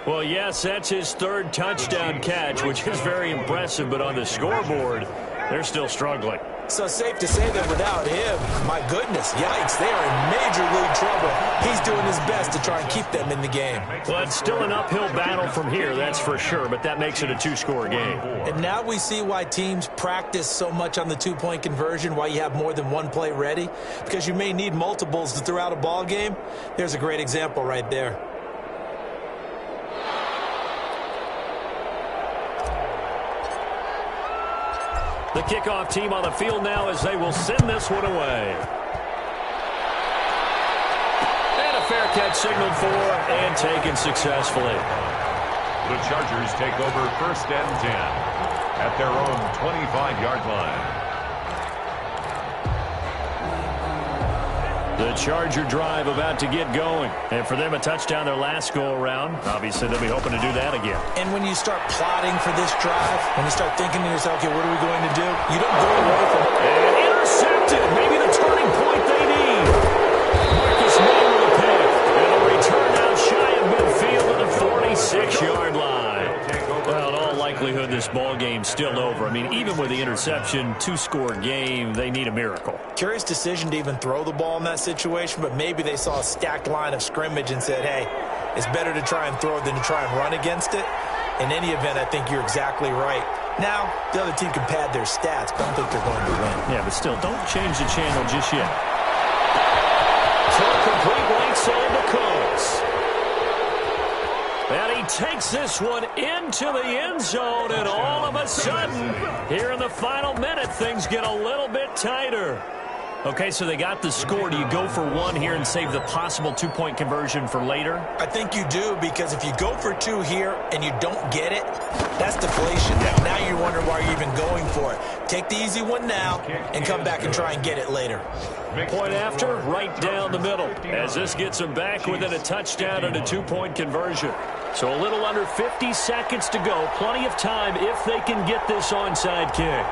Well, yes, that's his 3rd touchdown catch, which is very impressive, but on the scoreboard, They're still struggling. So safe to say that without him, my goodness, yikes, they are in major league trouble. He's doing his best to try and keep them in the game. Well, it's still an uphill battle from here, that's for sure, but that makes it a two-score game. And now we see why teams practice so much on the two-point conversion, why you have more than one play ready, because you may need multiples to throw out a ball game. There's a great example right there. The kickoff team on the field now as they will send this one away. And a fair catch signaled for and taken successfully. The Chargers take over 1st and 10 at their own 25-yard line. The Charger drive about to get going. And for them, a touchdown their last go-around. Obviously, they'll be hoping to do that again. And when you start plotting for this drive, when you start thinking to yourself, okay, what are we going to do? You don't go away from it. And intercepted. Maybe the turning point they need. Marcus May with a pick. And a return out shy of midfield to the 46-yard line. Well, in all likelihood, this ball game's still over. I mean, even with the interception, two-score game, they need a miracle. Curious decision to even throw the ball in that situation, but maybe they saw a stacked line of scrimmage and said, hey, it's better to try and throw than to try and run against it. In any event, I think you're exactly right. Now, the other team can pad their stats, but I don't think they're going to win. Yeah, but still, don't change the channel just yet. So complete right side to Coates. And he takes this one into the end zone, and all of a sudden, here in the final minute, things get a little bit tighter. Okay, so they got the score. Do you go for one here and save the possible two-point conversion for later? I think you do, because if you go for two here and you don't get it, that's deflation. Now you wonder why you're even going for it. Take the easy one now and come back and try and get it later. Point after, right down the middle, as this gets them back within a touchdown and a two-point conversion. So a little under 50 seconds to go. Plenty of time if they can get this onside kick.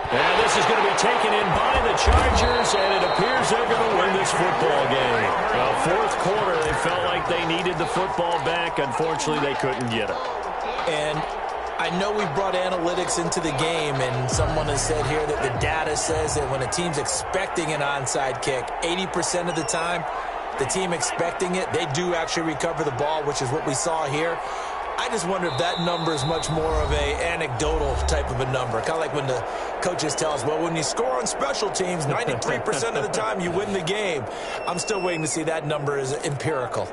And this is going to be taken in by the Chargers, and it appears they're going to win this football game. Well, fourth quarter, they felt like they needed the football back. Unfortunately, they couldn't get it. And I know we brought analytics into the game, and someone has said here that the data says that when a team's expecting an onside kick, 80% of the time, the team expecting it, they do actually recover the ball, which is what we saw here. I just wonder if that number is much more of a anecdotal type of a number. Kind of like when the coaches tell us, well, when you score on special teams, 93% of the time you win the game. I'm still waiting to see that number is empirical.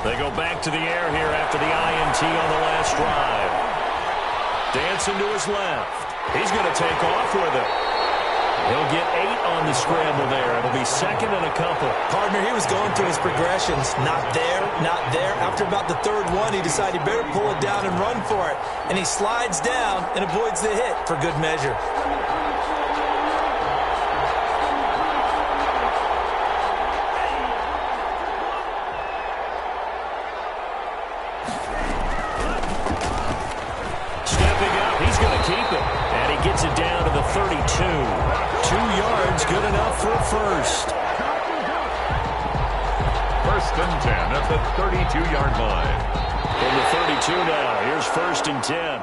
They go back to the air here after the INT on the last drive. Dancing to his left. He's going to take off with it. He'll get 8 on the scramble there. It'll be second and a couple. Partner, he was going through his progressions. Not there, not there. After about the third one, he decided he better pull it down and run for it. And he slides down and avoids the hit for good measure. Gets it down to the 32. 2 yards, good enough for a first. 1st and 10 at the 32-yard line. From the 32 now, here's 1st and 10.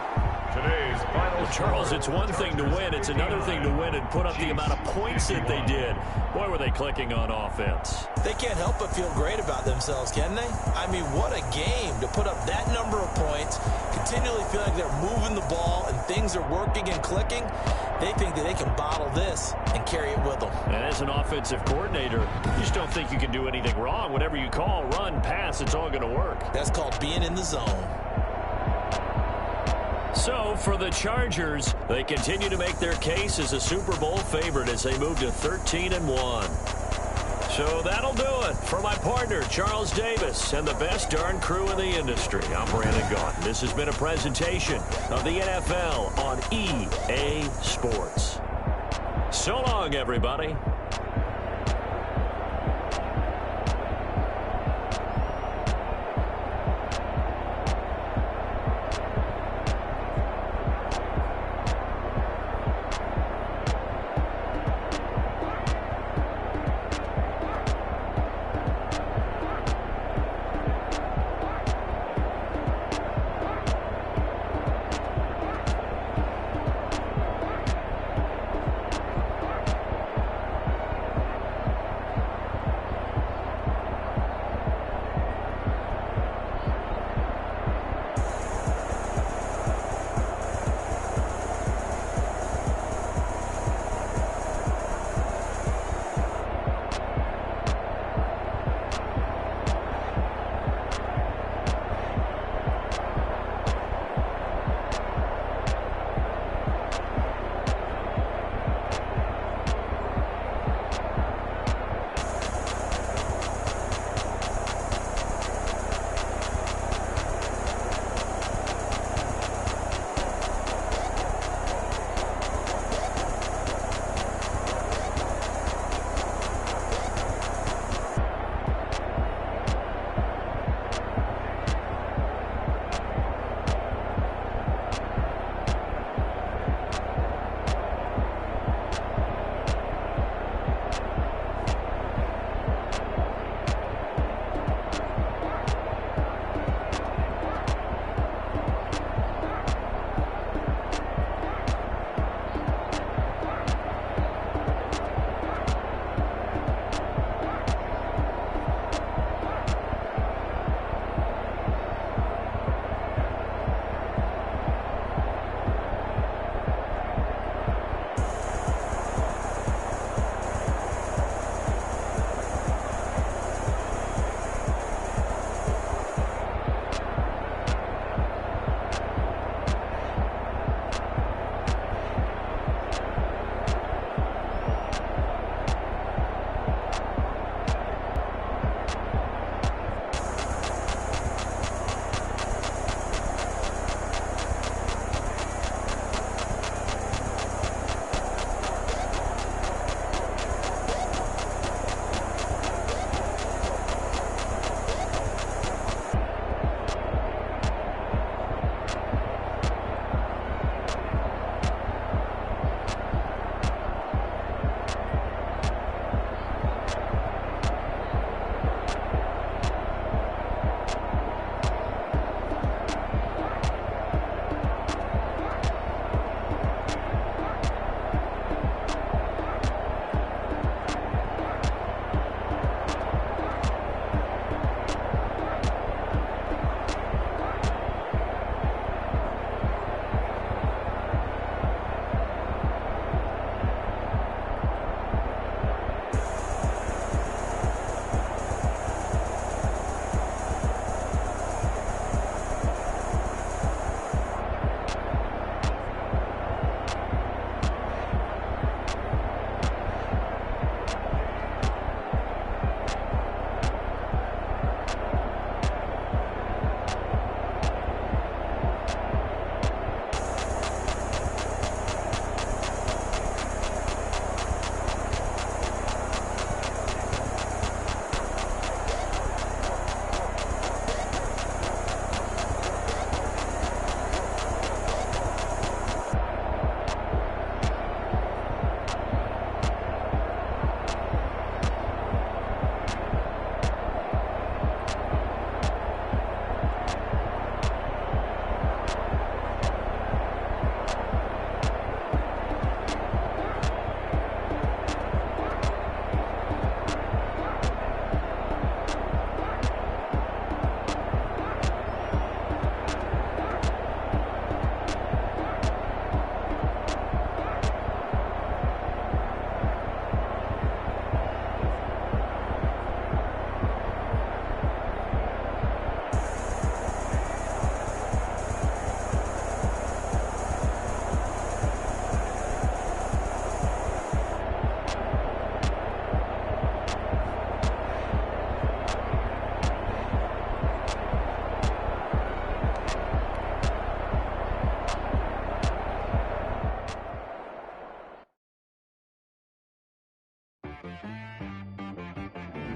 Today's final Charles, it's one thing to win. It's another thing to win and put up the amount of points that they did. Boy, were they clicking on offense. They can't help but feel great about themselves, can they? I mean, what a game to put up that number of points, continually feel like they're moving the ball and things are working and clicking. They think that they can bottle this and carry it with them. And as an offensive coordinator, you just don't think you can do anything wrong. Whatever you call, run, pass, it's all going to work. That's called being in the zone. So, for the Chargers, they continue to make their case as a Super Bowl favorite as they move to 13-1. So that'll do it for my partner, Charles Davis, and the best darn crew in the industry. I'm Brandon Gaughan. This has been a presentation of the NFL on EA Sports. So long, everybody.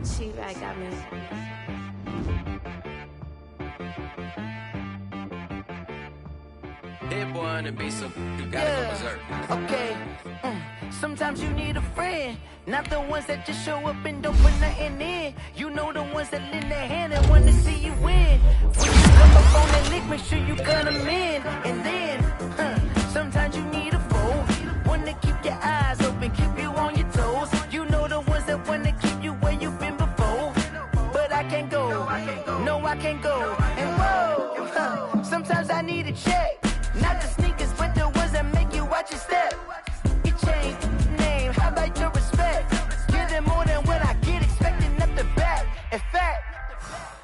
She right got me. Hit boy on the beat, so you gotta go berserk. Okay. Sometimes you need a friend, not the ones that just show up and don't put nothing in. You know the ones that lend their hand and want to see you win. When you come up on that lick, make sure you cut them in. And then, sometimes you need a foe, one to keep your eyes open, keep you on your toes. You know the ones that want to keep you where you've been before. But I can't go, no I can't go. And whoa, sometimes I need a check. Not the sneakers, but the ones that make you watch your step. You change name, how about your respect? Give them more than what I get, expecting up the back. In fact,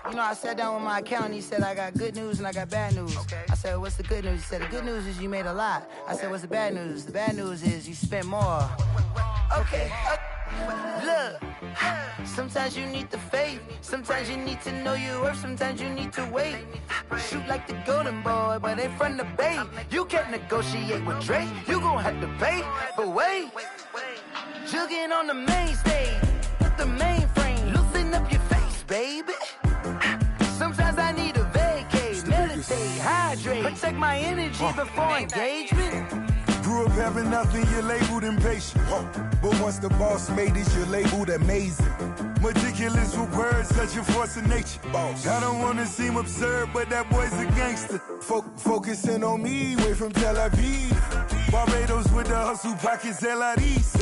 you know, I sat down with my accountant, he said, I got good news and I got bad news. I said, what's the good news? He said, the good news is you made a lot. I said, what's the bad news? The bad news is you spent more. Okay. Look, sometimes you need the faith, sometimes you need to know your worth, sometimes you need to wait. Shoot like the golden boy, but ain't from the bay. You can't negotiate with Drake, you gon' have to pay. But wait, jugging on the main stage, with the mainframe, loosen up your face, baby. Sometimes I need a vacate, meditate, hydrate, protect my energy before engagement. Grew up having nothing, you're labeled impatient. But once the boss made it, you're labeled amazing. Meticulous with words, such a force of nature. I don't wanna seem absurd, but that boy's a gangster. Focusing on me, way from Tel Aviv. Barbados with the hustle pockets, LIDs.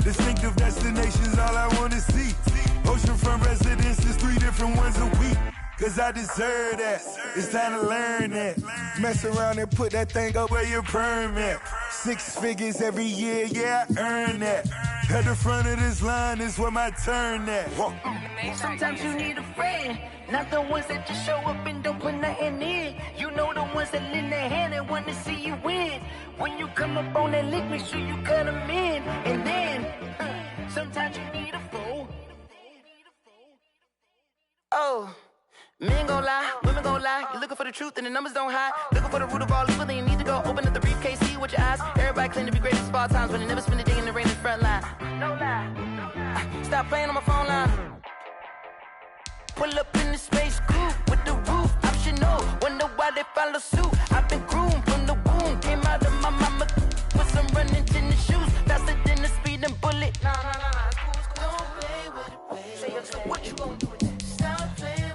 Distinctive destinations, all I wanna see. Oceanfront residences, 3 different ones a week. Cause I deserve that, it's time to learn that. Mess around and put that thing up where your permit. 6 figures every year, yeah, I earn that. At the front of this line is where my turn at. Sometimes you need a friend, not the ones that just show up and don't put nothing in. You know the ones that lend their hand and want to see you win. When you come up on that lick, make sure you cut them in. And then, sometimes you need a foe. Oh. Men gon' lie, women gon' lie. You're looking for the truth and the numbers don't hide. Looking for the root of all evil, then you need to go open up the briefcase, see with your eyes. Everybody claim to be greatest of all times, but they never spend a day in the rain in the front line. No lie. Stop playing on my phone line. Pull up in the space coupe with the roof optional. Wonder why they follow suit. I've been groomed from the womb. Came out of my mama with some running tennis shoes. Faster than the speeding bullet. Nah. Don't play with it, baby. Say what you gon' do with that? Stop playing.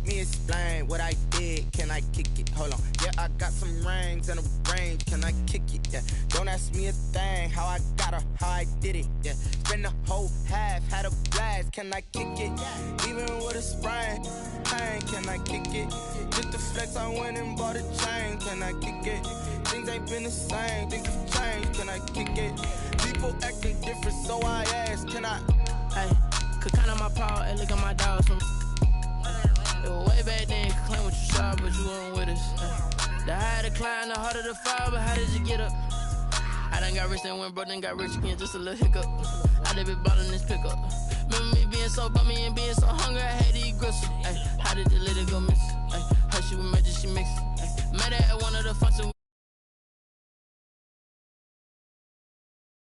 Explain what I did, can I kick it? Hold on, yeah, I got some rings and a range, can I kick it? Yeah, don't ask me a thing, how I got her, how I did it. Yeah, spend the whole half, had a blast, can I kick it? Even with a sprain, pain, can I kick it? Just the flex, I went and bought a chain, can I kick it? Things ain't been the same, things have changed, can I kick it? People acting different, so I ask, can I? Hey, could count on my power and look at my dogs from. It was way back then, you could claim what you saw, but you weren't with us. The higher the climb, the harder the fall, but how did you get up? I done got rich, then went broke, then got rich again, just a little hiccup. I done been ballin' this pickup. Remember me being so bummy and being so hungry, I had to eat gristle. Ay, how did the lady go miss? Ay, her she was magic, she mixed. Met her at one of the functions.